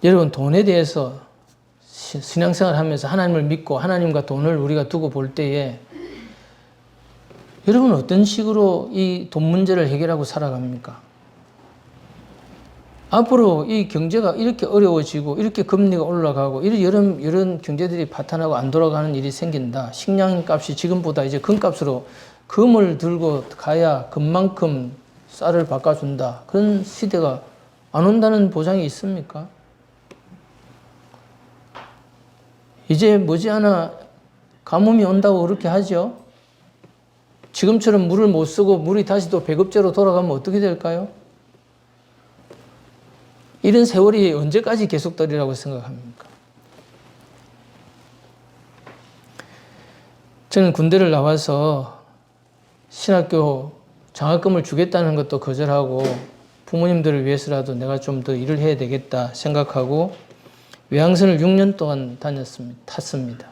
여러분, 돈에 대해서 신앙생활 하면서 하나님을 믿고 하나님과 돈을 우리가 두고 볼 때에 여러분 어떤 식으로 이 돈 문제를 해결하고 살아갑니까? 앞으로 이 경제가 이렇게 어려워지고 이렇게 금리가 올라가고 이런 경제들이 파탄하고 안 돌아가는 일이 생긴다. 식량값이 지금보다 이제 금값으로 금을 들고 가야 금만큼 쌀을 바꿔준다. 그런 시대가 안 온다는 보장이 있습니까? 이제 머지않아 가뭄이 온다고 그렇게 하죠. 지금처럼 물을 못 쓰고 물이 다시 또 배급제로 돌아가면 어떻게 될까요? 이런 세월이 언제까지 계속되리라고 생각합니까? 저는 군대를 나와서 신학교 장학금을 주겠다는 것도 거절하고 부모님들을 위해서라도 내가 좀 더 일을 해야 되겠다 생각하고 외항선을 6년 동안 탔습니다.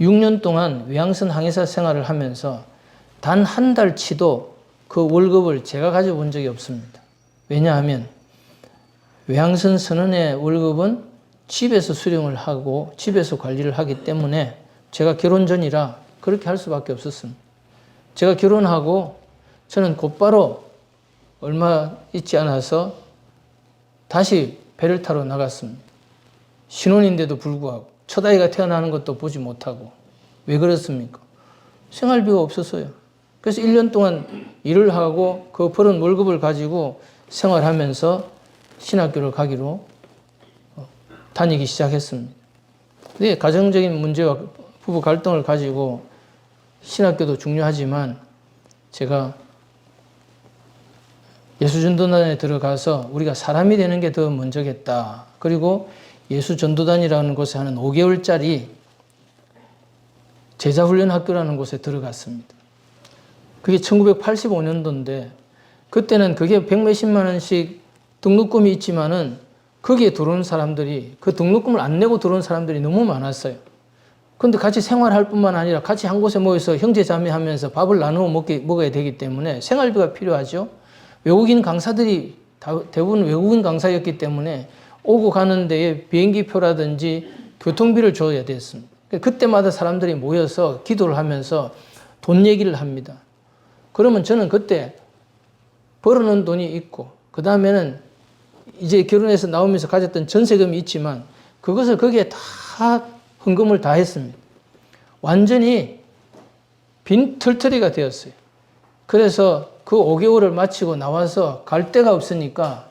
6년 동안 외항선 항해사 생활을 하면서 단 한 달치도 그 월급을 제가 가져본 적이 없습니다. 왜냐하면 외항선 선원의 월급은 집에서 수령을 하고 집에서 관리를 하기 때문에 제가 결혼 전이라 그렇게 할 수밖에 없었습니다. 제가 결혼하고 저는 곧바로 얼마 있지 않아서 다시 배를 타러 나갔습니다. 신혼인데도 불구하고 첫 아이가 태어나는 것도 보지 못하고. 왜 그렇습니까? 생활비가 없었어요. 그래서 1년 동안 일을 하고 그 벌은 월급을 가지고 생활하면서 신학교를 가기로 다니기 시작했습니다. 근데 가정적인 문제와 부부 갈등을 가지고 신학교도 중요하지만 제가 예수전도단에 들어가서 우리가 사람이 되는 게 더 먼저겠다. 그리고 예수전도단이라는 곳에 하는 5개월짜리 제자훈련학교라는 곳에 들어갔습니다. 그게 1985년도인데 그때는 그게 100몇십만 원씩 등록금이 있지만은 거기에 들어온 사람들이 그 등록금을 안 내고 들어온 사람들이 너무 많았어요. 근데 같이 생활할 뿐만 아니라 같이 한 곳에 모여서 형제 자매 하면서 밥을 나누어 먹어야 되기 때문에 생활비가 필요하죠. 외국인 강사들이 대부분 외국인 강사였기 때문에 오고 가는 데에 비행기표라든지 교통비를 줘야 됐습니다. 그때마다 사람들이 모여서 기도를 하면서 돈 얘기를 합니다. 그러면 저는 그때 벌어놓은 돈이 있고 그 다음에는 이제 결혼해서 나오면서 가졌던 전세금이 있지만 그것을 거기에 다 헌금을 다 했습니다. 완전히 빈 털터리가 되었어요. 그래서 그 5개월을 마치고 나와서 갈 데가 없으니까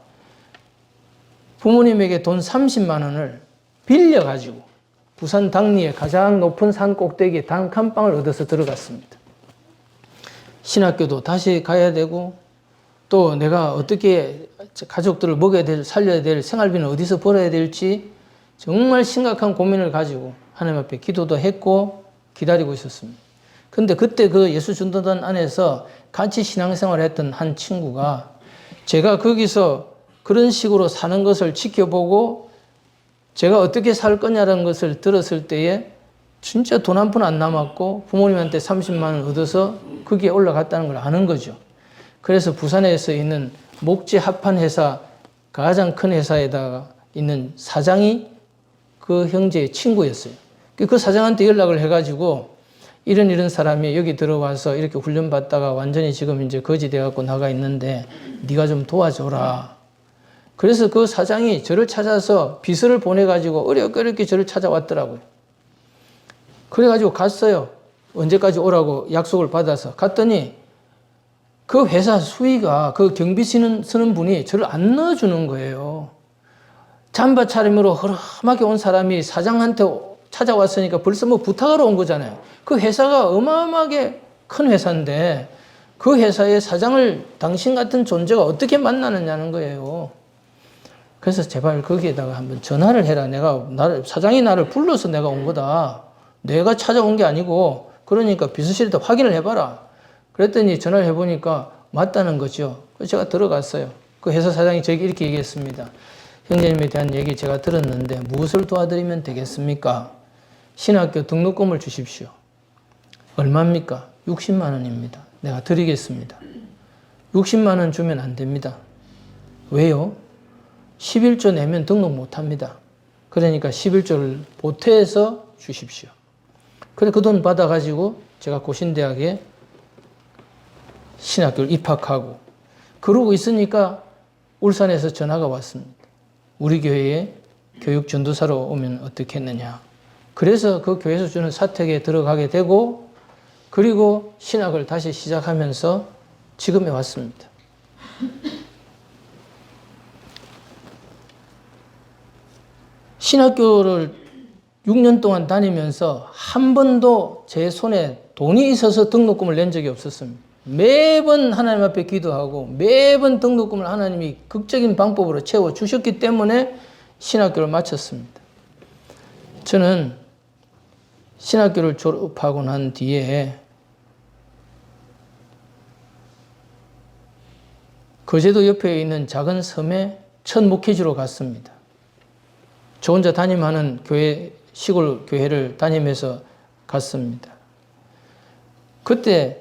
부모님에게 돈 30만 원을 빌려가지고 부산 당리의 가장 높은 산 꼭대기에 단칸방을 얻어서 들어갔습니다. 신학교도 다시 가야 되고 또 내가 어떻게 가족들을 먹여야 될, 살려야 될 생활비는 어디서 벌어야 될지 정말 심각한 고민을 가지고 하나님 앞에 기도도 했고 기다리고 있었습니다. 근데 그때 그 예수전도단 안에서 같이 신앙생활을 했던 한 친구가 제가 거기서 그런 식으로 사는 것을 지켜보고 제가 어떻게 살 거냐라는 것을 들었을 때에 진짜 돈 한 푼 안 남았고 부모님한테 30만 원 얻어서 거기에 올라갔다는 걸 아는 거죠. 그래서 부산에서 있는 목재 합판 회사 가장 큰 회사에다가 있는 사장이 그 형제의 친구였어요. 그 사장한테 연락을 해가지고 이런 사람이 여기 들어와서 이렇게 훈련 받다가 완전히 지금 이제 거지 돼갖고 나가 있는데 네가 좀 도와줘라. 그래서 그 사장이 저를 찾아서 비서를 보내가지고 어렵게 저를 찾아왔더라고요. 그래가지고 갔어요. 언제까지 오라고 약속을 받아서 갔더니 그 회사 수위가 그 경비 쓰는 분이 저를 안 넣어주는 거예요. 잠바 차림으로 허름하게 온 사람이 사장한테 찾아왔으니까 벌써 뭐 부탁하러 온 거잖아요. 그 회사가 어마어마하게 큰 회사인데 그 회사의 사장을 당신 같은 존재가 어떻게 만나느냐는 거예요. 그래서 제발 거기에다가 한번 전화를 해라. 사장이 나를 불러서 내가 온 거다. 내가 찾아온 게 아니고 그러니까 비서실에다 확인을 해봐라. 그랬더니 전화를 해보니까 맞다는 거죠. 그래서 제가 들어갔어요. 그 회사 사장이 저에게 이렇게 얘기했습니다. 형제님에 대한 얘기 제가 들었는데 무엇을 도와드리면 되겠습니까? 신학교 등록금을 주십시오. 얼마입니까? 60만 원입니다. 내가 드리겠습니다. 60만 원 주면 안 됩니다. 왜요? 11조 내면 등록 못합니다. 그러니까 11조를 보태서 주십시오. 그래 그 돈 받아가지고 제가 고신대학에 신학교를 입학하고 그러고 있으니까 울산에서 전화가 왔습니다. 우리 교회에 교육 전도사로 오면 어떻겠느냐. 그래서 그 교회에서 주는 사택에 들어가게 되고 그리고 신학을 다시 시작하면서 지금에 왔습니다. 신학교를 6년 동안 다니면서 한 번도 제 손에 돈이 있어서 등록금을 낸 적이 없었습니다. 매번 하나님 앞에 기도하고 매번 등록금을 하나님이 극적인 방법으로 채워주셨기 때문에 신학교를 마쳤습니다. 저는 신학교를 졸업하고 난 뒤에 거제도 옆에 있는 작은 섬에 첫 목회지로 갔습니다. 저 혼자 담임하는 교회, 시골 교회를 다니면서 갔습니다. 그때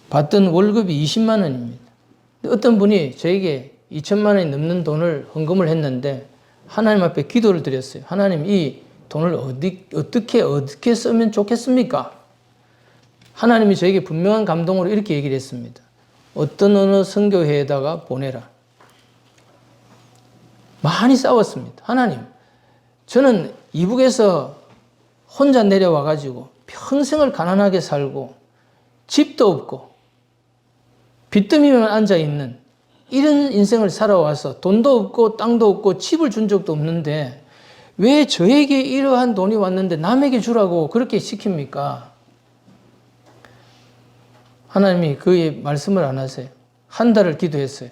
받던 월급이 20만 원입니다. 어떤 분이 저에게 2천만 원이 넘는 돈을 헌금을 했는데 하나님 앞에 기도를 드렸어요. 하나님 이 돈을 어떻게 쓰면 좋겠습니까? 하나님이 저에게 분명한 감동으로 이렇게 얘기를 했습니다. 어떤 어느 선교회에다가 보내라. 많이 싸웠습니다. 하나님, 저는 이북에서 혼자 내려와가지고 평생을 가난하게 살고 집도 없고 빚더미만 앉아있는 이런 인생을 살아와서 돈도 없고 땅도 없고 집을 준 적도 없는데 왜 저에게 이러한 돈이 왔는데 남에게 주라고 그렇게 시킵니까? 하나님이 그의 말씀을 안 하세요. 한 달을 기도했어요.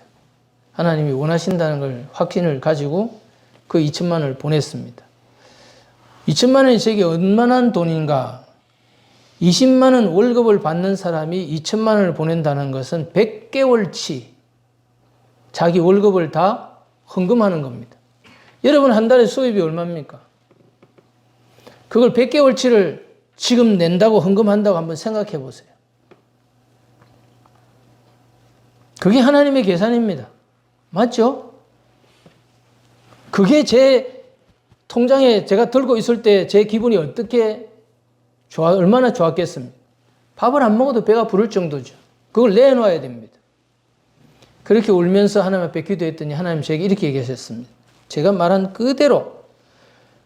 하나님이 원하신다는 걸 확신을 가지고 그 2천만 원을 보냈습니다. 2천만 원이 저에게 얼마나 돈인가? 20만 원 월급을 받는 사람이 2천만 원을 보낸다는 것은 100개월치 자기 월급을 다 헌금하는 겁니다. 여러분 한 달에 수입이 얼마입니까? 그걸 100개월치를 지금 낸다고 헌금한다고 한번 생각해 보세요. 그게 하나님의 계산입니다. 맞죠? 그게 제 통장에 제가 들고 있을 때 제 기분이 얼마나 좋았겠습니까? 밥을 안 먹어도 배가 부를 정도죠. 그걸 내놔야 됩니다. 그렇게 울면서 하나님 앞에 기도했더니 하나님 저에게 이렇게 얘기하셨습니다. 제가 말한 그대로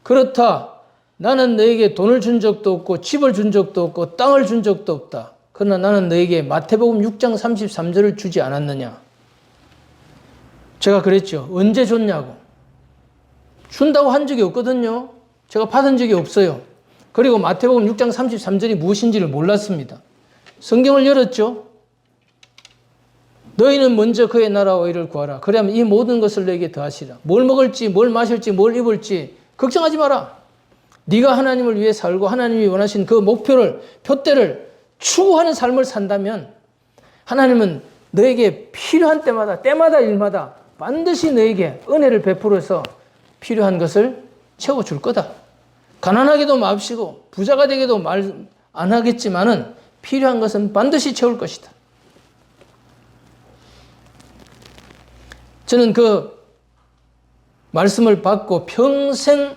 그렇다. 나는 너에게 돈을 준 적도 없고 집을 준 적도 없고 땅을 준 적도 없다. 그러나 나는 너에게 마태복음 6장 33절을 주지 않았느냐. 제가 그랬죠. 언제 줬냐고. 준다고 한 적이 없거든요. 제가 받은 적이 없어요. 그리고 마태복음 6장 33절이 무엇인지를 몰랐습니다. 성경을 열었죠. 너희는 먼저 그의 나라와 의를 구하라. 그러면 이 모든 것을 너에게 더하시라. 뭘 먹을지, 뭘 마실지, 뭘 입을지 걱정하지 마라. 네가 하나님을 위해 살고 하나님이 원하신 그 목표를, 표대를 추구하는 삶을 산다면 하나님은 너에게 필요한 때마다 일마다 반드시 너에게 은혜를 베풀어서 필요한 것을 채워줄 거다. 가난하게도 맙시고 부자가 되게도 말 안 하겠지만은 필요한 것은 반드시 채울 것이다. 저는 그 말씀을 받고 평생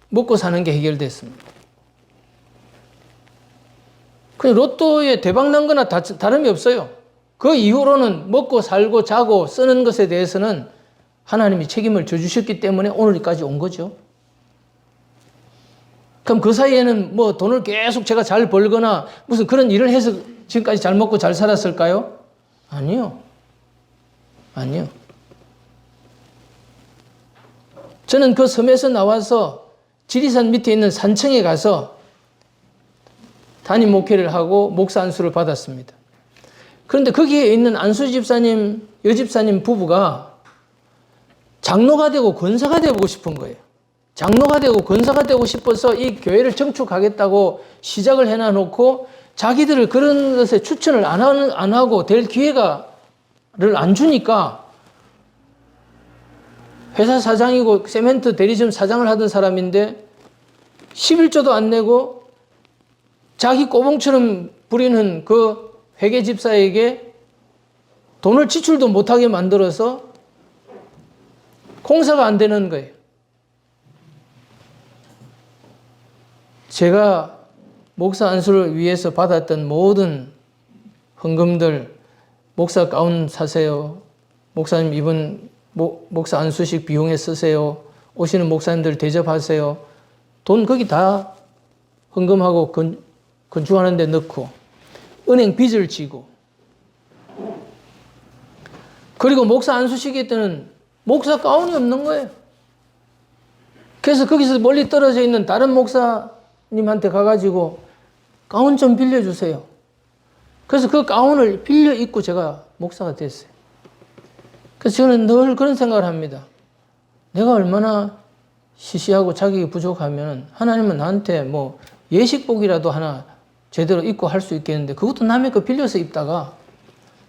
먹고 사는 게 해결됐습니다. 그냥 로또에 대박 난 거나 다름이 없어요. 그 이후로는 먹고 살고 자고 쓰는 것에 대해서는 하나님이 책임을 져주셨기 때문에 오늘까지 온 거죠. 그럼 그 사이에는 뭐 돈을 계속 제가 잘 벌거나 무슨 그런 일을 해서 지금까지 잘 먹고 잘 살았을까요? 아니요. 저는 그 섬에서 나와서 지리산 밑에 있는 산청에 가서 담임 목회를 하고 목사 안수를 받았습니다. 그런데 거기에 있는 안수 집사님, 여집사님 부부가 장로가 되고 권사가 되고 싶은 거예요. 장로가 되고 권사가 되고 싶어서 이 교회를 정축하겠다고 시작을 해놔놓고 자기들을 그런 것에 추천을 안 하고 될 기회를 안 주니까 회사 사장이고 세멘트 대리점 사장을 하던 사람인데 11조도 안 내고 자기 꼬봉처럼 부리는 그 회계 집사에게 돈을 지출도 못하게 만들어서 공사가 안 되는 거예요. 제가 목사 안수를 위해서 받았던 모든 헌금들, 목사 가운 사세요. 목사님 이번 목사 안수식 비용에 쓰세요. 오시는 목사님들 대접하세요. 돈 거기 다 헌금하고 건축하는 데 넣고 은행 빚을 지고, 그리고 목사 안수식에 때는 목사 가운이 없는 거예요. 그래서 거기서 멀리 떨어져 있는 다른 목사님한테 가가지고 가운 좀 빌려주세요. 그래서 그 가운을 빌려 입고 제가 목사가 됐어요. 그래서 저는 늘 그런 생각을 합니다. 내가 얼마나 시시하고 자격이 부족하면 하나님은 나한테 뭐 예식복이라도 하나 제대로 입고 할 수 있겠는데 그것도 남의 거 빌려서 입다가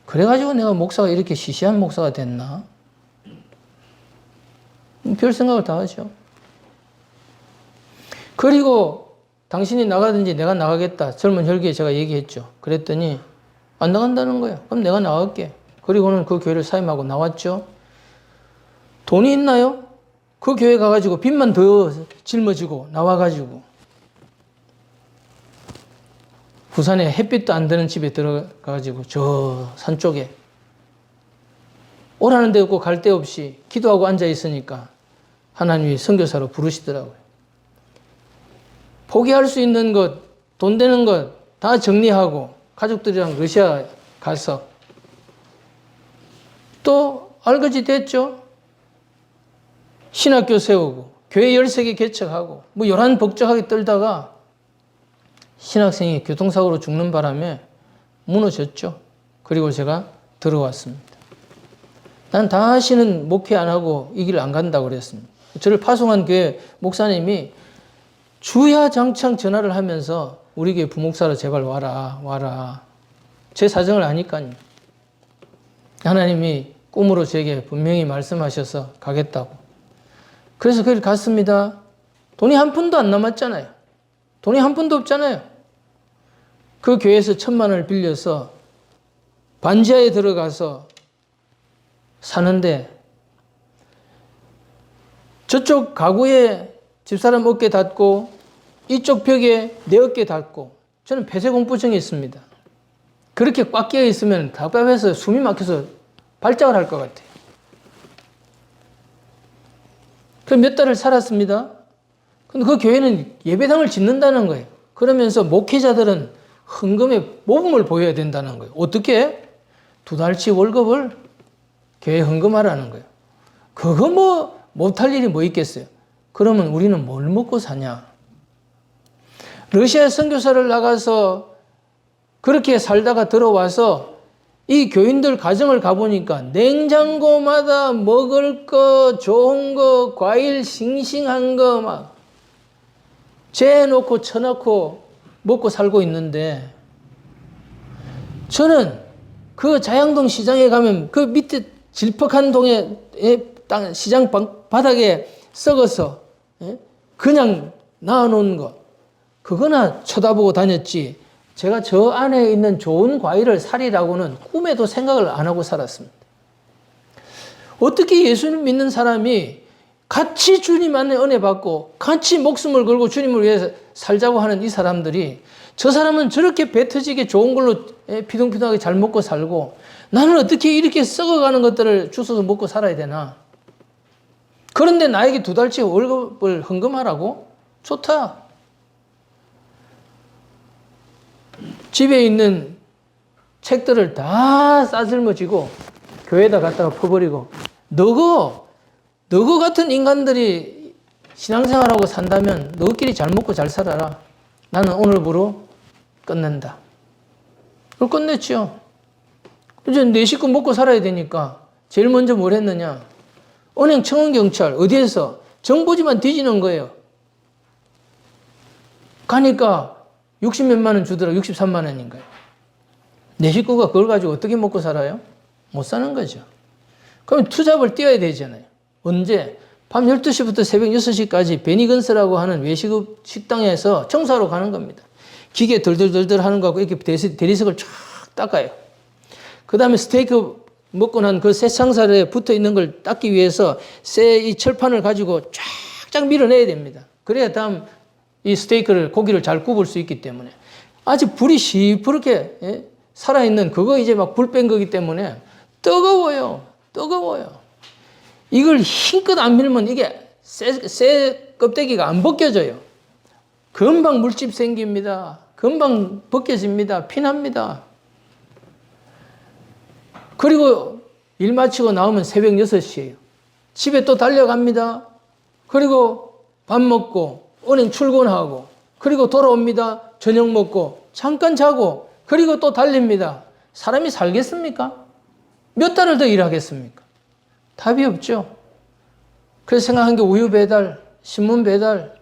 그래가지고 내가 목사가 이렇게 시시한 목사가 됐나? 별 생각을 다 하죠. 그리고 당신이 나가든지 내가 나가겠다. 젊은 혈기에 제가 얘기했죠. 그랬더니 안 나간다는 거예요. 그럼 내가 나갈게. 그리고는 그 교회를 사임하고 나왔죠. 돈이 있나요? 그 교회 가가지고 빚만 더 짊어지고 나와가지고 부산에 햇빛도 안 드는 집에 들어가가지고 저 산 쪽에 오라는 데 없고 갈 데 없이 기도하고 앉아 있으니까 하나님이 선교사로 부르시더라고요. 포기할 수 있는 것, 돈 되는 것 다 정리하고 가족들이랑 러시아 가서 또 알거지 됐죠. 신학교 세우고 교회 13개 개척하고 뭐 요란벅적하게 떨다가 신학생이 교통사고로 죽는 바람에 무너졌죠. 그리고 제가 들어왔습니다. 난 다시는 목회 안 하고 이 길을 안 간다고 그랬습니다. 저를 파송한 교회 목사님이 주야장창 전화를 하면서 우리 교회 부목사로 제발 와라. 제 사정을 아니까요. 하나님이 꿈으로 제게 분명히 말씀하셔서 가겠다고. 그래서 거기 갔습니다. 돈이 한 푼도 안 남았잖아요. 돈이 한 푼도 없잖아요. 그 교회에서 1,000만 원을 빌려서 반지하에 들어가서 사는데 저쪽 가구에 집사람 어깨 닿고 이쪽 벽에 내 어깨 닿고 저는 폐쇄공포증이 있습니다. 그렇게 꽉 끼어 있으면 답답해서 숨이 막혀서 발작을 할 것 같아요. 그래서 몇 달을 살았습니다. 근데 그 교회는 예배당을 짓는다는 거예요. 그러면서 목회자들은 헌금의 모범을 보여야 된다는 거예요. 어떻게? 2달치 월급을 교회에 헌금하라는 거예요. 그거 뭐 못할 일이 뭐 있겠어요. 그러면 우리는 뭘 먹고 사냐? 러시아 선교사를 나가서 그렇게 살다가 들어와서 이 교인들 가정을 가보니까 냉장고마다 먹을 거, 좋은 거, 과일 싱싱한 거 막 재놓고 쳐놓고 먹고 살고 있는데 저는 그 자양동 시장에 가면 그 밑에 질퍽한 동에 땅 시장 바닥에 썩어서 그냥 놔놓은 거 그거나 쳐다보고 다녔지 제가 저 안에 있는 좋은 과일을 살이라고는 꿈에도 생각을 안 하고 살았습니다. 어떻게 예수님 믿는 사람이 같이 주님 안에 은혜 받고 같이 목숨을 걸고 주님을 위해서 살자고 하는 이 사람들이 저 사람은 저렇게 배 터지게 좋은 걸로 피둥피둥하게 잘 먹고 살고 나는 어떻게 이렇게 썩어가는 것들을 주워서 먹고 살아야 되나? 그런데 나에게 2달치 월급을 헌금하라고? 좋다. 집에 있는 책들을 다 싸질머지고 교회에다 갖다가 퍼버리고 너거 같은 인간들이 신앙생활하고 산다면 너희끼리 잘 먹고 잘 살아라. 나는 오늘부로 끝낸다. 그걸 끝냈죠. 이제 내 식구 먹고 살아야 되니까 제일 먼저 뭘 했느냐. 은행 청원경찰 어디에서 정보지만 뒤지는 거예요. 가니까 60몇만 원 주더라고. 63만 원인가요? 내 식구가 그걸 가지고 어떻게 먹고 살아요? 못 사는 거죠. 그럼 투잡을 뛰어야 되잖아요. 언제? 밤 12시부터 새벽 6시까지 베니건스라고 하는 외식업 식당에서 청소하러 가는 겁니다. 기계 덜덜덜덜 하는 거 하고 이렇게 대리석을 쫙 닦아요. 그 다음에 스테이크 먹고 난 그 쇠창살에 붙어 있는 걸 닦기 위해서 쇠 이 철판을 가지고 쫙쫙 밀어내야 됩니다. 그래야 다음 이 스테이크를, 고기를 잘 굽을 수 있기 때문에. 아직 불이 시퍼렇게, 예? 살아있는 그거 이제 막 불 뺀 거기 때문에 뜨거워요. 뜨거워요. 이걸 힘껏 안 밀면 이게 쇠 껍데기가 안 벗겨져요. 금방 물집 생깁니다. 금방 벗겨집니다. 피납니다. 그리고 일 마치고 나오면 새벽 6시예요. 집에 또 달려갑니다. 그리고 밥 먹고 은행 출근하고 그리고 돌아옵니다. 저녁 먹고 잠깐 자고 그리고 또 달립니다. 사람이 살겠습니까? 몇 달을 더 일하겠습니까? 답이 없죠. 그래서 생각한 게 우유 배달, 신문 배달.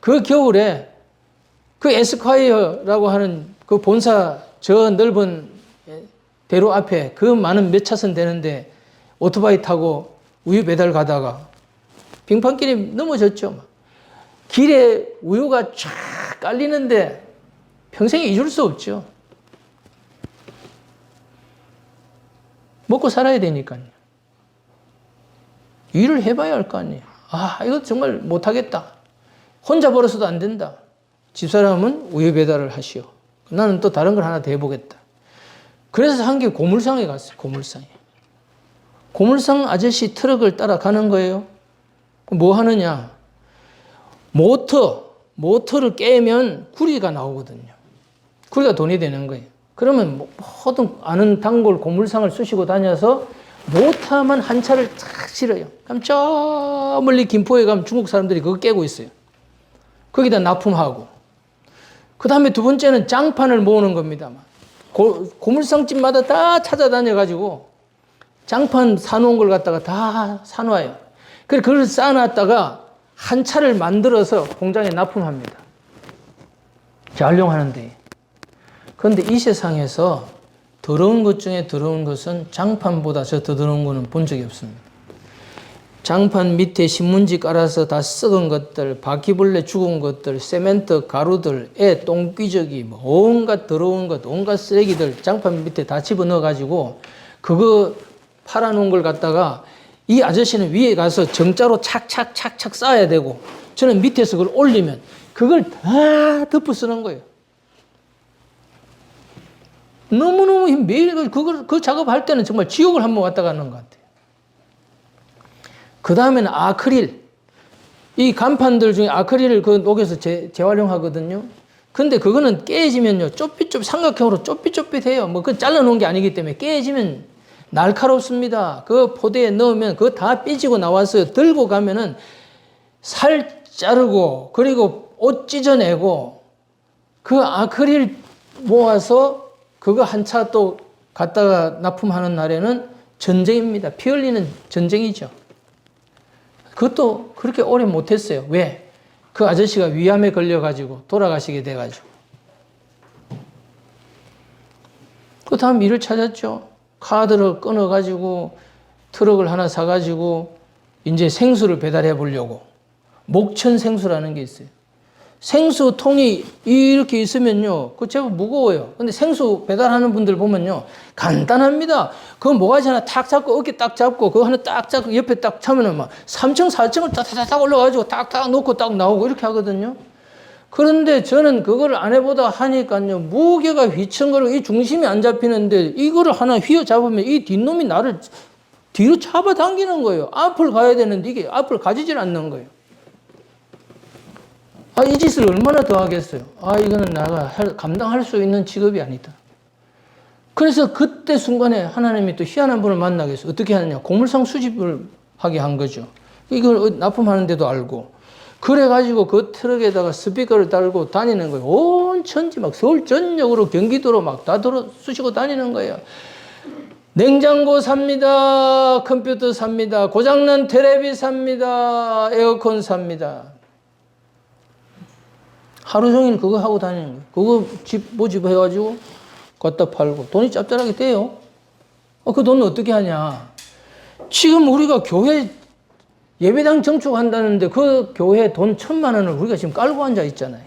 그 겨울에 그 에스콰이어라고 하는 그 본사 저 넓은 대로 앞에 그 많은 몇 차선 되는데 오토바이 타고 우유 배달 가다가 빙판길이 넘어졌죠. 길에 우유가 쫙 깔리는데 평생 잊을 수 없죠. 먹고 살아야 되니까요. 일을 해봐야 할 거 아니에요. 아, 이거 정말 못하겠다. 혼자 벌어서도 안 된다. 집사람은 우유 배달을 하시오. 나는 또 다른 걸 하나 더 해보겠다. 그래서 한 게 고물상에 갔어요. 고물상에. 고물상 아저씨 트럭을 따라가는 거예요. 뭐 하느냐. 모터를 깨면 구리가 나오거든요. 구리가 돈이 되는 거예요. 그러면 모든 아는 단골 고물상을 쑤시고 다녀서 모터만 한 차를 탁 실어요. 그럼 저 멀리 김포에 가면 중국 사람들이 그거 깨고 있어요. 거기다 납품하고. 그 다음에 두 번째는 장판을 모으는 겁니다. 고물상집마다 다 찾아다녀가지고 장판 사놓은 걸 갖다가 다 사놔요. 그래서 그걸 쌓아놨다가 한 차를 만들어서 공장에 납품합니다. 재활용하는데. 그런데 이 세상에서 더러운 것 중에 더러운 것은 장판보다 저 더 더러운 거는 본 적이 없습니다. 장판 밑에 신문지 깔아서 다 썩은 것들, 바퀴벌레 죽은 것들, 세멘트 가루들, 애 똥기저귀, 뭐 온갖 더러운 것, 온갖 쓰레기들 장판 밑에 다 집어넣어가지고 그거 팔아놓은 걸 갖다가 이 아저씨는 위에 가서 정자로 착착착착 쌓아야 되고 저는 밑에서 그걸 올리면 그걸 다 덮어 쓰는 거예요. 너무너무 매일 그 작업할 때는 정말 지옥을 한번 왔다 가는 것 같아요. 그 다음에는 아크릴. 이 간판들 중에 아크릴을 그 녹여서 재활용하거든요. 근데 그거는 깨지면요, 삼각형으로 쪼삣쪼삣해요. 뭐, 그건 잘라놓은 게 아니기 때문에 깨지면 날카롭습니다. 그 포대에 넣으면 그거 다 삐지고 나와서 들고 가면은 살 자르고, 그리고 옷 찢어내고, 그 아크릴 모아서 그거 한 차 또 갖다가 납품하는 날에는 전쟁입니다. 피 흘리는 전쟁이죠. 그것도 그렇게 오래 못했어요. 왜? 그 아저씨가 위암에 걸려가지고 돌아가시게 돼가지고. 그 다음 일을 찾았죠. 카드를 끊어가지고 트럭을 하나 사가지고 이제 생수를 배달해 보려고. 목천 생수라는 게 있어요. 생수 통이 이렇게 있으면요, 그거 제법 무거워요. 근데 생수 배달하는 분들 보면요, 간단합니다. 그거 뭐가지 하나 탁 잡고, 어깨 딱 잡고, 그거 하나 딱 잡고, 옆에 딱 차면은 막 3층, 4층을 딱딱딱 올라가지고 딱딱 놓고 딱 나오고 이렇게 하거든요. 그런데 저는 그거를 안 해보다 하니까요, 무게가 휘청거리고 이 중심이 안 잡히는데 이거를 하나 휘어 잡으면 이 뒷놈이 나를 뒤로 잡아당기는 거예요. 앞을 가야 되는데 이게 앞을 가지질 않는 거예요. 아, 이 짓을 얼마나 더 하겠어요? 아, 이거는 내가 감당할 수 있는 직업이 아니다. 그래서 그때 순간에 하나님이 또 희한한 분을 만나게 했어요. 어떻게 하느냐? 고물상 수집을 하게 한 거죠. 이걸 납품하는데도 알고. 그래가지고 그 트럭에다가 스피커를 달고 다니는 거예요. 온 천지 막 서울 전역으로 경기도로 막 다 쑤시고 다니는 거예요. 냉장고 삽니다. 컴퓨터 삽니다. 고장난 테레비 삽니다. 에어컨 삽니다. 하루 종일 그거 하고 다니는 거예요. 그거 모집해가지고 갖다 팔고 돈이 짭짤하게 돼요. 그 돈은 어떻게 하냐. 지금 우리가 교회 예배당 정축한다는데 그 교회 돈 1,000만 원을 우리가 지금 깔고 앉아 있잖아요.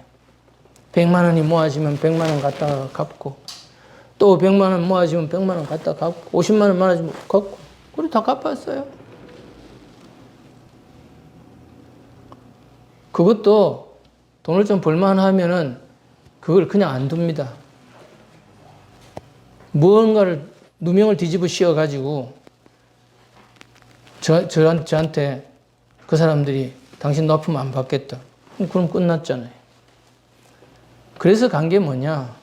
100만 원이 모아지면 100만 원 갖다가 갚고 또 100만 원 모아지면 100만 원 갖다 갚고 50만 원 모아지면 갚고 그래 다 갚았어요. 그것도 돈을 좀 벌만 하면은 그걸 그냥 안 둡니다. 무언가를 누명을 뒤집어 씌워가지고 저한테 그 사람들이 당신 납품 안 받겠다. 그럼 끝났잖아요. 그래서 간 게 뭐냐?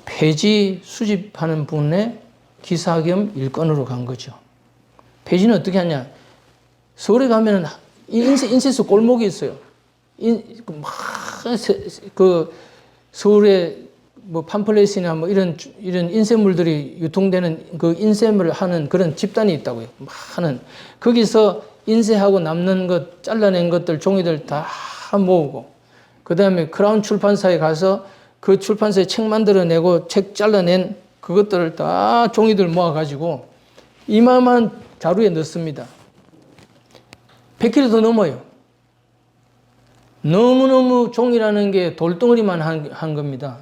폐지 수집하는 분의 기사 겸 일꾼으로 간 거죠. 폐지는 어떻게 하냐? 서울에 가면은 인쇄소 골목이 있어요. 그 서울에 뭐 팜플렛이나 뭐 이런 인쇄물들이 유통되는 그 인쇄물을 하는 그런 집단이 있다고요. 많은 거기서 인쇄하고 남는 것 잘라낸 것들 종이들 다 모으고 그 다음에 크라운 출판사에 가서 그 출판사에 책 만들어내고 책 잘라낸 그것들을 다 종이들 모아가지고 이만한 자루에 넣습니다. 100kg 더 넘어요. 너무너무 종이라는 게 돌덩어리만 한 겁니다.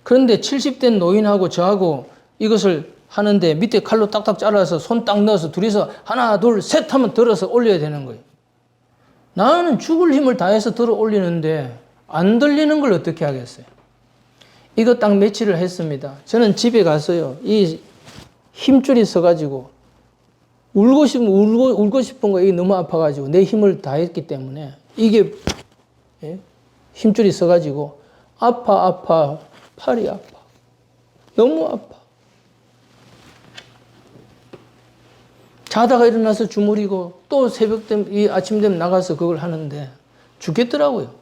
그런데 70대 노인하고 저하고 이것을 하는데 밑에 칼로 딱딱 잘라서 손 딱 넣어서 둘이서 하나, 둘, 셋 하면 들어서 올려야 되는 거예요. 나는 죽을 힘을 다해서 들어 올리는데 안 들리는 걸 어떻게 하겠어요? 이거 딱 며칠을 했습니다. 저는 집에 가서요. 이 힘줄이 서가지고 울고 싶은 거 이게 너무 아파가지고 내 힘을 다했기 때문에 이게 힘줄이 서가지고 아파 팔이 아파 너무 아파 자다가 일어나서 주무리고 또 새벽 되면 이 아침 되면 나가서 그걸 하는데 죽겠더라고요.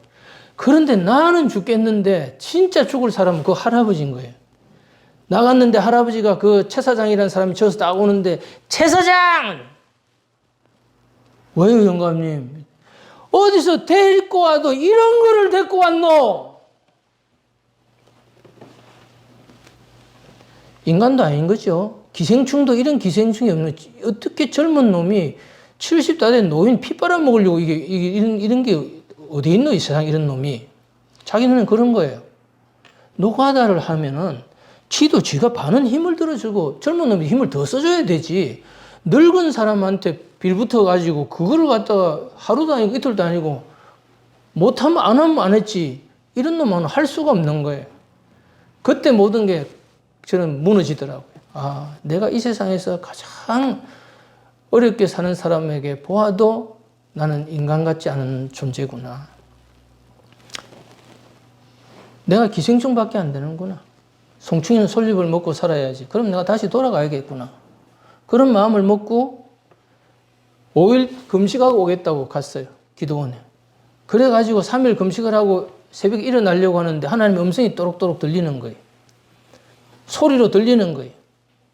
그런데 나는 죽겠는데 진짜 죽을 사람은 그 할아버지인 거예요. 나갔는데 할아버지가 그 최 사장이라는 사람이 저기서 딱 오는데 최 사장! 왜요 영감님? 어디서 데리고 와도 이런 거를 데리고 왔노? 인간도 아닌 거죠. 기생충도 이런 기생충이 없는 어떻게 젊은 놈이 70다 된 노인 피 빨아먹으려고 이런 게 어디 있노 이 세상 이런 놈이. 자기는 그런 거예요. 노가다를 하면은 지도 지가 반은 힘을 들어주고 젊은 놈이 힘을 더 써줘야 되지. 늙은 사람한테 빌붙어 가지고 그거를 갖다가 하루도 아니고 이틀도 아니고 못하면 안 하면 안 했지. 이런 놈은 할 수가 없는 거예요. 그때 모든 게 저는 무너지더라고요. 아, 내가 이 세상에서 가장 어렵게 사는 사람에게 보아도 나는 인간 같지 않은 존재구나. 내가 기생충밖에 안 되는구나. 송충이는 솔잎을 먹고 살아야지. 그럼 내가 다시 돌아가야겠구나. 그런 마음을 먹고 5일 금식하고 오겠다고 갔어요. 기도원에. 그래가지고 3일 금식을 하고 새벽에 일어나려고 하는데 하나님의 음성이 또록또록 들리는 거예요. 소리로 들리는 거예요.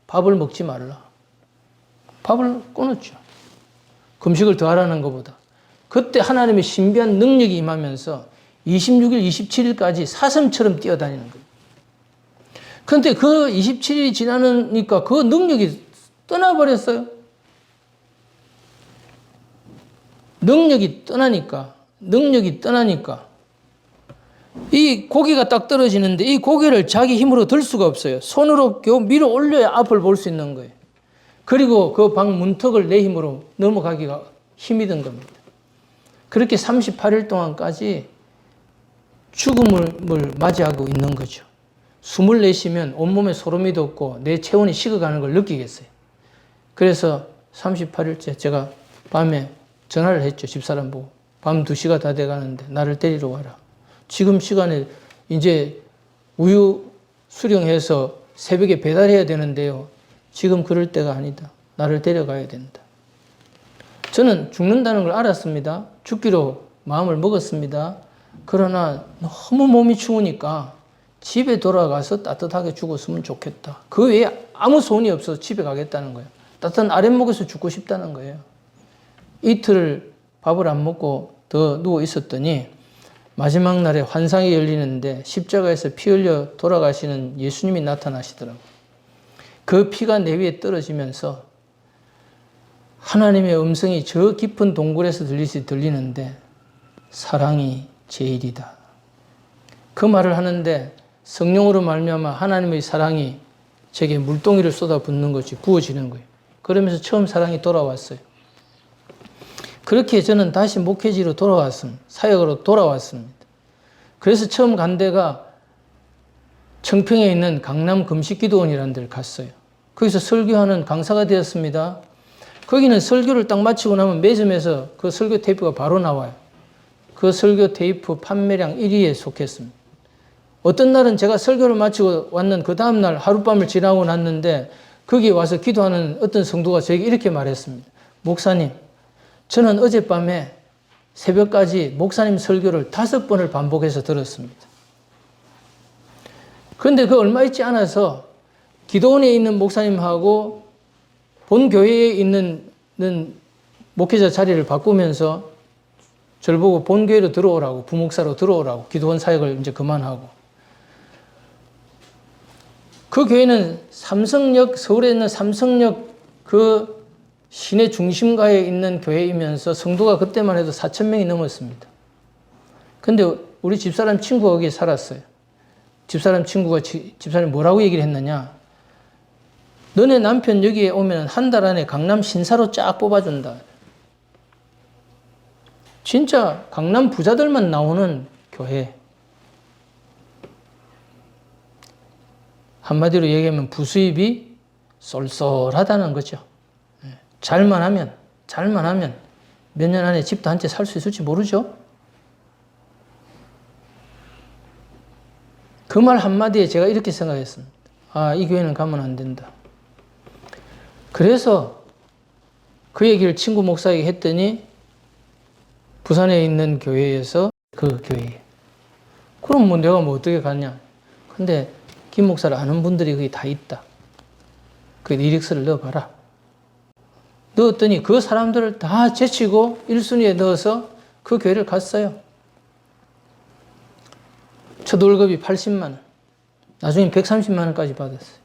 밥을 먹지 말라. 밥을 끊었죠. 금식을 더 하라는 것보다. 그때 하나님의 신비한 능력이 임하면서 26일, 27일까지 사슴처럼 뛰어다니는 거예요. 그런데 그 27일이 지나니까 그 능력이 떠나버렸어요. 능력이 떠나니까 이 고기가 딱 떨어지는데 이 고기를 자기 힘으로 들 수가 없어요. 손으로 겨우 밀어 올려야 앞을 볼 수 있는 거예요. 그리고 그 방 문턱을 내 힘으로 넘어가기가 힘이 든 겁니다. 그렇게 38일 동안까지 죽음을 맞이하고 있는 거죠. 숨을 내쉬면 온몸에 소름이 돋고 내 체온이 식어가는 걸 느끼겠어요. 그래서 38일째 제가 밤에 전화를 했죠. 집사람 보고. 밤 2시가 다 돼가는데 나를 데리러 와라. 지금 시간에 이제 우유 수령해서 새벽에 배달해야 되는데요. 지금 그럴 때가 아니다. 나를 데려가야 된다. 저는 죽는다는 걸 알았습니다. 죽기로 마음을 먹었습니다. 그러나 너무 몸이 추우니까 집에 돌아가서 따뜻하게 죽었으면 좋겠다. 그 외에 아무 소원이 없어서 집에 가겠다는 거예요. 따뜻한 아랫목에서 죽고 싶다는 거예요. 이틀을 밥을 안 먹고 더 누워 있었더니 마지막 날에 환상이 열리는데 십자가에서 피 흘려 돌아가시는 예수님이 나타나시더라고요. 그 피가 내 위에 떨어지면서 하나님의 음성이 저 깊은 동굴에서 들리는데 사랑이 제일이다. 그 말을 하는데 성령으로 말미암아 하나님의 사랑이 제게 물동이를 쏟아붓는 것이 부어지는 거예요. 그러면서 처음 사랑이 돌아왔어요. 그렇게 저는 다시 목회지로 돌아왔습니다. 사역으로 돌아왔습니다. 그래서 처음 간 데가 청평에 있는 강남 금식기도원이라는 데를 갔어요. 거기서 설교하는 강사가 되었습니다. 거기는 설교를 딱 마치고 나면 매점에서 그 설교 테이프가 바로 나와요. 그 설교 테이프 판매량 1위에 속했습니다. 어떤 날은 제가 설교를 마치고 왔는 그 다음날 하룻밤을 지나고 났는데 거기 와서 기도하는 어떤 성도가 저에게 이렇게 말했습니다. 목사님, 저는 어젯밤에 새벽까지 목사님 설교를 5번을 반복해서 들었습니다. 그런데 그 얼마 있지 않아서 기도원에 있는 목사님하고 본 교회에 있는 목회자 자리를 바꾸면서 저를 보고 본 교회로 들어오라고, 부목사로 들어오라고, 기도원 사역을 이제 그만하고. 그 교회는 삼성역, 서울에 있는 삼성역 그 시내 중심가에 있는 교회이면서 성도가 그때만 해도 4,000명이 넘었습니다. 근데 우리 집사람 친구가 거기에 살았어요. 집사람 친구가 집사람이 뭐라고 얘기를 했느냐. 너네 남편 여기에 오면 한 달 안에 강남 신사로 쫙 뽑아준다. 진짜 강남 부자들만 나오는 교회. 한마디로 얘기하면 부수입이 쏠쏠하다는 거죠. 잘만 하면 몇 년 안에 집도 한 채 살 수 있을지 모르죠. 그 말 한마디에 제가 이렇게 생각했습니다. 아, 이 교회는 가면 안 된다. 그래서 그 얘기를 친구 목사에게 했더니 부산에 있는 교회에서 그 교회에. 그럼 뭐 내가 뭐 어떻게 갔냐. 근데 김 목사를 아는 분들이 거기 다 있다. 그 이력서를 넣어봐라. 넣었더니 그 사람들을 다 제치고 1순위에 넣어서 그 교회를 갔어요. 첫 월급이 80만 원. 나중에 130만 원까지 받았어요.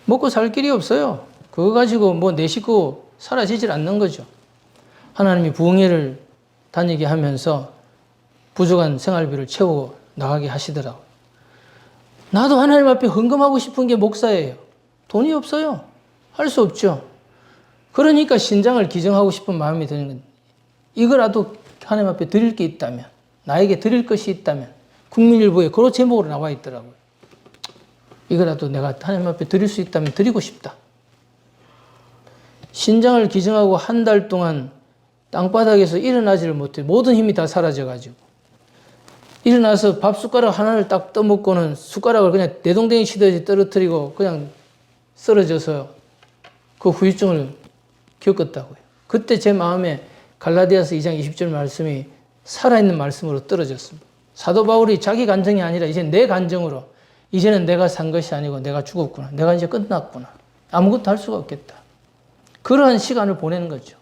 먹고 살 길이 없어요. 그거 가지고 뭐 내 식구 사라지질 않는 거죠. 하나님이 부흥회를 다니게 하면서 부족한 생활비를 채우고 나가게 하시더라고요. 나도 하나님 앞에 헌금하고 싶은 게 목사예요. 돈이 없어요. 할 수 없죠. 그러니까 신장을 기증하고 싶은 마음이 드는 겁니다. 이거라도 하나님 앞에 드릴 게 있다면, 나에게 드릴 것이 있다면, 국민일보에 그런 제목으로 나와 있더라고요. 이거라도 내가 하나님 앞에 드릴 수 있다면 드리고 싶다. 신장을 기증하고 한 달 동안 땅바닥에서 일어나지를 못해. 모든 힘이 다 사라져가지고. 일어나서 밥 숟가락 하나를 딱 떠먹고는 숟가락을 그냥 내동댕이 치듯이 떨어뜨리고 그냥 쓰러져서 그 후유증을 겪었다고요. 그때 제 마음에 갈라디아서 2장 20절 말씀이 살아있는 말씀으로 떨어졌습니다. 사도 바울이 자기 간정이 아니라 이제 내 간정으로 이제는 내가 산 것이 아니고 내가 죽었구나. 내가 이제 끝났구나. 아무것도 할 수가 없겠다. 그러한 시간을 보내는 거죠.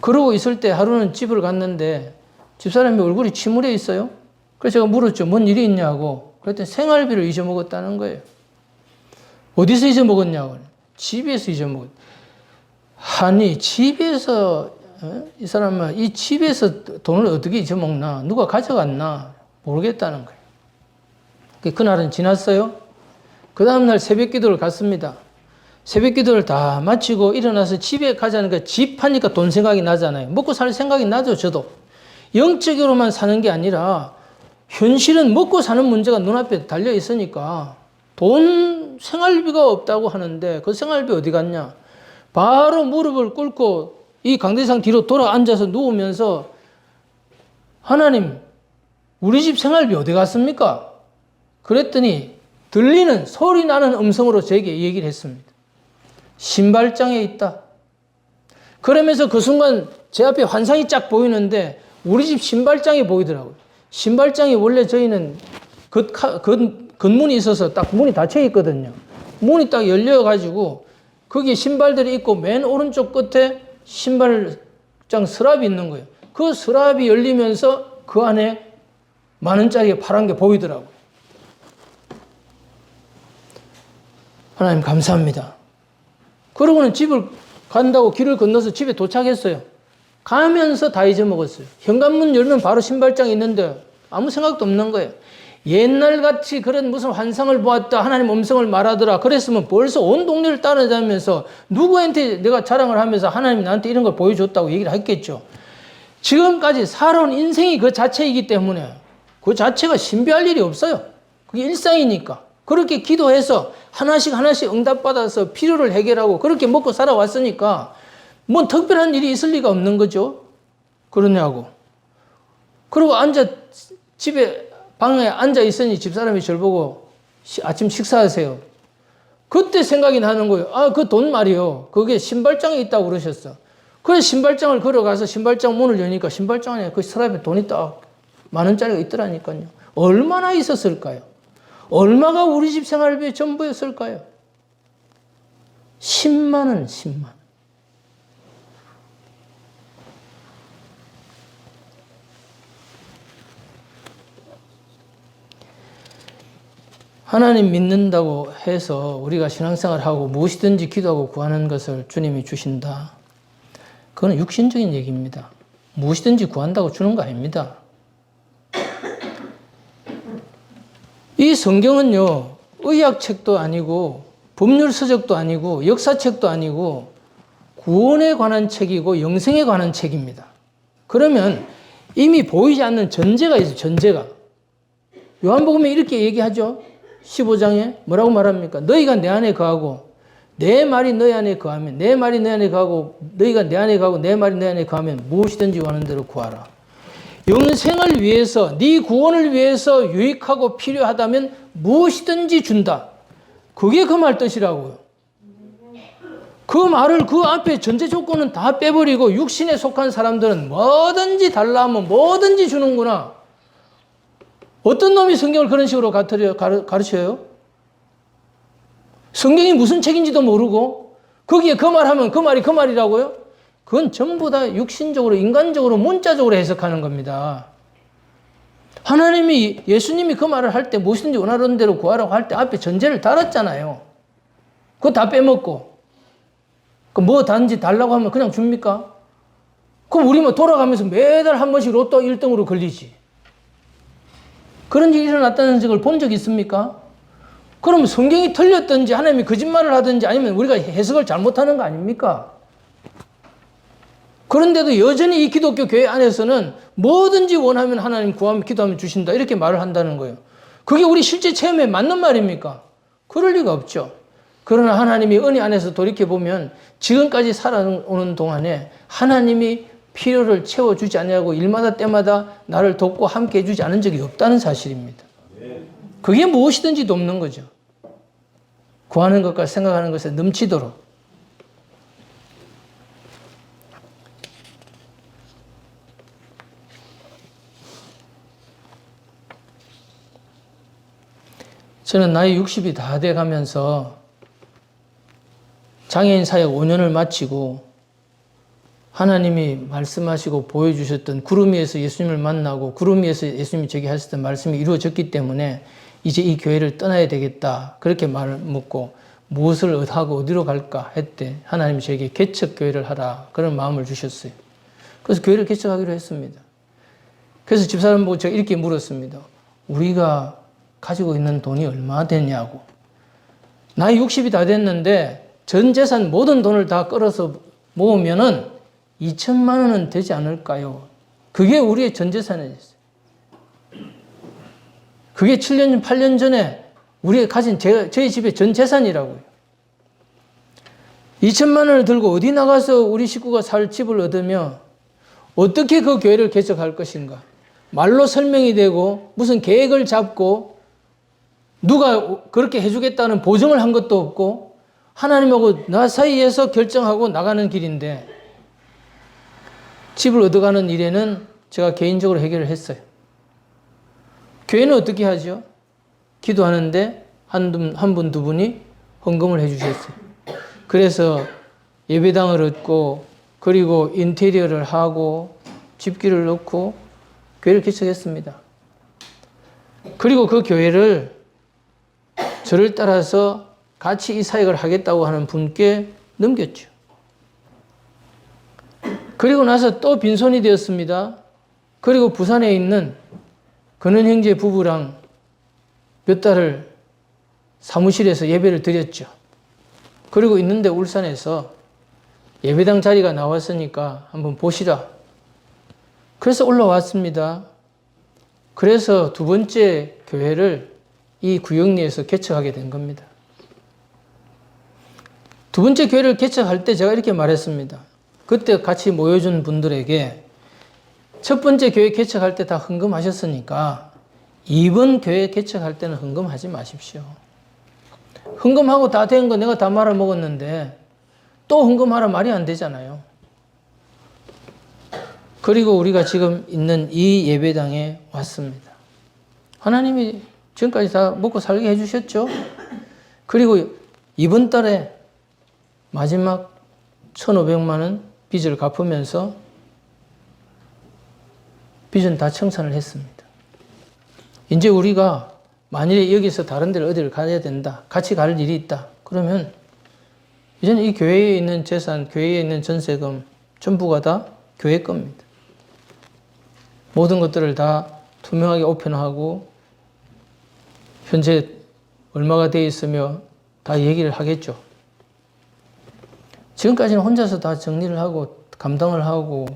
그러고 있을 때 하루는 집을 갔는데 집사람이 얼굴이 침울해 있어요. 그래서 제가 물었죠. 뭔 일이 있냐고. 그랬더니 생활비를 잊어먹었다는 거예요. 어디서 잊어먹었냐고. 집에서 잊어먹었. 아니 집에서 이 사람은 이 집에서 돈을 어떻게 잊어먹나. 누가 가져갔나 모르겠다는 거예요. 그날은 지났어요. 그 다음날 새벽 기도를 갔습니다. 새벽 기도를 다 마치고 일어나서 집에 가자니까 집 하니까 돈 생각이 나잖아요. 먹고 살 생각이 나죠, 저도. 영적으로만 사는 게 아니라 현실은 먹고 사는 문제가 눈앞에 달려 있으니까 돈 생활비가 없다고 하는데 그 생활비 어디 갔냐. 바로 무릎을 꿇고 이 강대상 뒤로 돌아 앉아서 누우면서 하나님, 우리 집 생활비 어디 갔습니까? 그랬더니 들리는 소리 나는 음성으로 제게 얘기를 했습니다. 신발장에 있다. 그러면서 그 순간 제 앞에 환상이 쫙 보이는데 우리 집 신발장이 보이더라고요. 신발장이 원래 저희는 겉문이 있어서 딱 문이 닫혀 있거든요. 문이 딱 열려가지고 거기에 신발들이 있고 맨 오른쪽 끝에 신발장 서랍이 있는 거예요. 그 서랍이 열리면서 그 안에 만 원짜리 파란 게 보이더라고요. 하나님 감사합니다. 그러고는 집을 간다고 길을 건너서 집에 도착했어요. 가면서 다 잊어먹었어요. 현관문 열면 바로 신발장이 있는데 아무 생각도 없는 거예요. 옛날같이 그런 무슨 환상을 보았다, 하나님 음성을 말하더라 그랬으면 벌써 온 동네를 따라다니면서 누구한테 내가 자랑을 하면서 하나님이 나한테 이런 걸 보여줬다고 얘기를 했겠죠. 지금까지 살아온 인생이 그 자체이기 때문에 그 자체가 신비할 일이 없어요. 그게 일상이니까. 그렇게 기도해서 하나씩 하나씩 응답받아서 필요를 해결하고 그렇게 먹고 살아왔으니까 뭐 특별한 일이 있을 리가 없는 거죠. 그러냐고. 그리고 집에 방에 앉아 있으니 집사람이 저를 보고 아침 식사하세요. 그때 생각이 나는 거예요. 아, 그 돈 말이요. 그게 신발장에 있다고 그러셨어. 그래서 신발장을 걸어가서 신발장 문을 여니까 신발장 안에 그 서랍에 돈이 딱 10,000원짜리가 있더라니까요. 얼마나 있었을까요? 얼마가 우리 집 생활비의 전부였을까요? 10만 원, 10만 원. 하나님 믿는다고 해서 우리가 신앙생활하고 무엇이든지 기도하고 구하는 것을 주님이 주신다. 그건 육신적인 얘기입니다. 무엇이든지 구한다고 주는 거 아닙니다. 이 성경은요, 의학책도 아니고 법률서적도 아니고 역사책도 아니고 구원에 관한 책이고 영생에 관한 책입니다. 그러면 이미 보이지 않는 전제가 있어요. 전제가. 요한복음에 이렇게 얘기하죠. 15장에 뭐라고 말합니까? 너희가 내 안에 거하고 내 말이 너희 안에 거하면, 내 말이 너희 안에 거하고 너희가 내 안에 거하고 내 말이 너희 안에 거하면 무엇이든지 원하는 대로 구하라. 영생을 위해서, 네 구원을 위해서 유익하고 필요하다면 무엇이든지 준다. 그게 그 말 뜻이라고요. 그 말을 그 앞에 전제 조건은 다 빼버리고 육신에 속한 사람들은 뭐든지 달라 하면 뭐든지 주는구나. 어떤 놈이 성경을 그런 식으로 가르쳐요? 성경이 무슨 책인지도 모르고 거기에 그 말하면 그 말이 그 말이라고요? 그건 전부 다 육신적으로 인간적으로 문자적으로 해석하는 겁니다. 하나님이 예수님이 그 말을 할 때 무엇이든지 원하는 대로 구하라고 할 때 앞에 전제를 달았잖아요. 그거 다 빼먹고 뭐 단지 달라고 하면 그냥 줍니까? 그럼 우리 뭐 돌아가면서 매달 한 번씩 로또 1등으로 걸리지. 그런 일이 일어났다는 적을 본 적 있습니까? 그럼 성경이 틀렸든지 하나님이 거짓말을 하든지 아니면 우리가 해석을 잘못하는 거 아닙니까? 그런데도 여전히 이 기독교 교회 안에서는 뭐든지 원하면 하나님 구하면 기도하면 주신다 이렇게 말을 한다는 거예요. 그게 우리 실제 체험에 맞는 말입니까? 그럴 리가 없죠. 그러나 하나님이 은혜 안에서 돌이켜보면 지금까지 살아오는 동안에 하나님이 필요를 채워주지 않냐고 일마다 때마다 나를 돕고 함께 해주지 않은 적이 없다는 사실입니다. 그게 무엇이든지 돕는 거죠. 구하는 것과 생각하는 것에 넘치도록. 저는 나이 60이 다 돼 가면서 장애인 사역 5년을 마치고 하나님이 말씀하시고 보여주셨던 구름 위에서 예수님을 만나고 구름 위에서 예수님이 제게 하셨던 말씀이 이루어졌기 때문에 이제 이 교회를 떠나야 되겠다. 그렇게 말을 묻고 무엇을 하고 어디로 갈까 했대. 하나님이 저에게 개척교회를 하라. 그런 마음을 주셨어요. 그래서 교회를 개척하기로 했습니다. 그래서 집사람 보고 제가 이렇게 물었습니다. 우리가 가지고 있는 돈이 얼마 되냐고. 나이 60이 다 됐는데 전 재산 모든 돈을 다 끌어서 모으면은 2천만 원은 되지 않을까요? 그게 우리의 전 재산이었어요. 그게 7년, 8년 전에 우리가 가진 저희 집의 전 재산이라고요. 2천만 원을 들고 어디 나가서 우리 식구가 살 집을 얻으며 어떻게 그 교회를 개척할 것인가? 말로 설명이 되고 무슨 계획을 잡고 누가 그렇게 해주겠다는 보증을 한 것도 없고 하나님하고 나 사이에서 결정하고 나가는 길인데 집을 얻어가는 일에는 제가 개인적으로 해결을 했어요. 교회는 어떻게 하죠? 기도하는데 한 분, 두 분이 헌금을 해주셨어요. 그래서 예배당을 얻고 그리고 인테리어를 하고 집기를 넣고 교회를 개척했습니다. 그리고 그 교회를 저를 따라서 같이 이 사역을 하겠다고 하는 분께 넘겼죠. 그리고 나서 또 빈손이 되었습니다. 그리고 부산에 있는 근원 형제 부부랑 몇 달을 사무실에서 예배를 드렸죠. 그리고 있는데 울산에서 예배당 자리가 나왔으니까 한번 보시라. 그래서 올라왔습니다. 그래서 두 번째 교회를 이 구역리에서 개척하게 된 겁니다. 두 번째 교회를 개척할 때 제가 이렇게 말했습니다. 그때 같이 모여준 분들에게 첫 번째 교회 개척할 때 다 헌금하셨으니까 이번 교회 개척할 때는 헌금하지 마십시오. 헌금하고 다 된 거 내가 다 말아먹었는데 또 헌금하라 말이 안 되잖아요. 그리고 우리가 지금 있는 이 예배당에 왔습니다. 하나님이 지금까지 다 먹고 살게 해주셨죠. 그리고 이번 달에 마지막 1,500만 원 빚을 갚으면서 빚은 다 청산을 했습니다. 이제 우리가 만일에 여기서 다른 데를 어디를 가야 된다, 같이 갈 일이 있다, 그러면 이제는 이 교회에 있는 재산, 교회에 있는 전세금 전부가 다 교회 겁니다. 모든 것들을 다 투명하게 오픈하고 현재 얼마가 돼 있으며 다 얘기를 하겠죠. 지금까지는 혼자서 다 정리를 하고 감당을 하고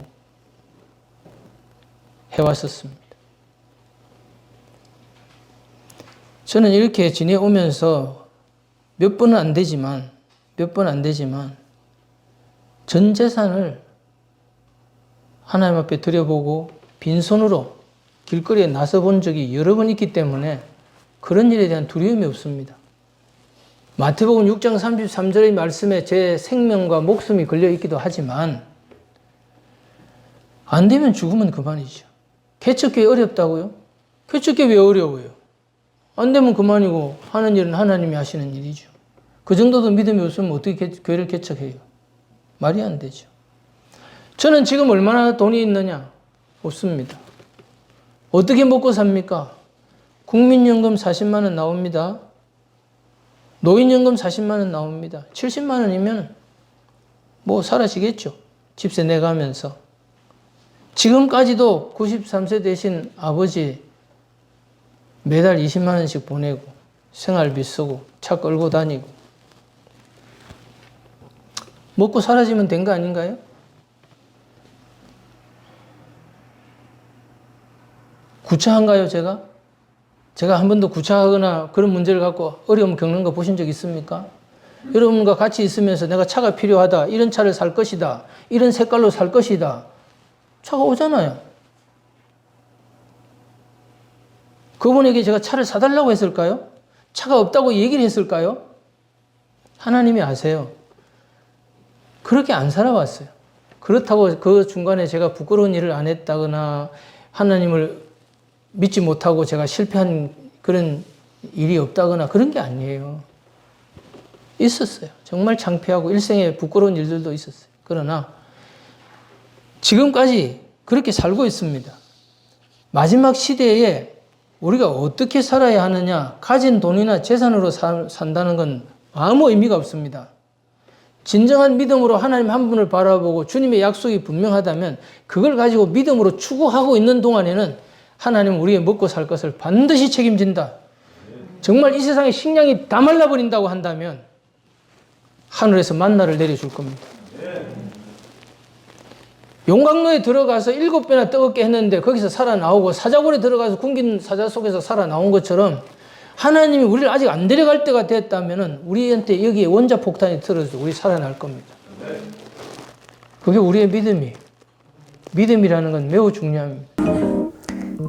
해왔었습니다. 저는 이렇게 지내오면서 몇 번은 안 되지만 전 재산을 하나님 앞에 드려보고 빈손으로 길거리에 나서 본 적이 여러 번 있기 때문에 그런 일에 대한 두려움이 없습니다. 마태복음 6장 33절의 말씀에 제 생명과 목숨이 걸려 있기도 하지만 안 되면 죽으면 그만이죠. 개척교회 어렵다고요? 개척교회 왜 어려워요? 안 되면 그만이고 하는 일은 하나님이 하시는 일이죠. 그 정도도 믿음이 없으면 어떻게 교회를 개척해요? 말이 안 되죠. 저는 지금 얼마나 돈이 있느냐? 없습니다. 어떻게 먹고 삽니까? 국민연금 40만 원 나옵니다. 노인연금 40만 원 나옵니다. 70만 원이면 뭐 사라지겠죠. 집세 내가면서. 지금까지도 93세 되신 아버지 매달 20만 원씩 보내고 생활비 쓰고 차 끌고 다니고 먹고 사라지면 된 거 아닌가요? 구차한가요, 제가? 제가 한 번도 구차하거나 그런 문제를 갖고 어려움 겪는 거 보신 적 있습니까? 여러분과 같이 있으면서 내가 차가 필요하다, 이런 차를 살 것이다, 이런 색깔로 살 것이다. 차가 오잖아요. 그분에게 제가 차를 사달라고 했을까요? 차가 없다고 얘기를 했을까요? 하나님이 아세요. 그렇게 안 살아왔어요. 그렇다고 그 중간에 제가 부끄러운 일을 안 했다거나 하나님을 믿지 못하고 제가 실패한 그런 일이 없다거나 그런 게 아니에요. 있었어요. 정말 창피하고 일생에 부끄러운 일들도 있었어요. 그러나 지금까지 그렇게 살고 있습니다. 마지막 시대에 우리가 어떻게 살아야 하느냐, 가진 돈이나 재산으로 산다는 건 아무 의미가 없습니다. 진정한 믿음으로 하나님 한 분을 바라보고 주님의 약속이 분명하다면 그걸 가지고 믿음으로 추구하고 있는 동안에는 하나님은 우리의 먹고 살 것을 반드시 책임진다. 정말 이 세상에 식량이 다 말라버린다고 한다면 하늘에서 만나를 내려줄 겁니다. 용광로에 들어가서 7배나 뜨겁게 했는데 거기서 살아나오고 사자굴에 들어가서 굶긴 사자 속에서 살아나온 것처럼 하나님이 우리를 아직 안 데려갈 때가 됐다면 우리한테 여기에 원자폭탄이 틀어져도 우리 살아날 겁니다. 그게 우리의 믿음이라는 건 매우 중요합니다.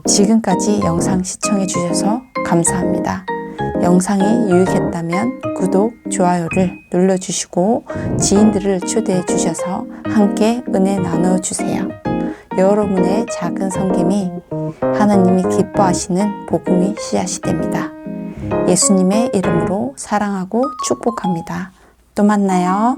지금까지 영상 시청해 주셔서 감사합니다. 영상이 유익했다면 구독, 좋아요를 눌러주시고 지인들을 초대해 주셔서 함께 은혜 나눠주세요. 여러분의 작은 섬김이 하나님이 기뻐하시는 복음의 씨앗이 됩니다. 예수님의 이름으로 사랑하고 축복합니다. 또 만나요.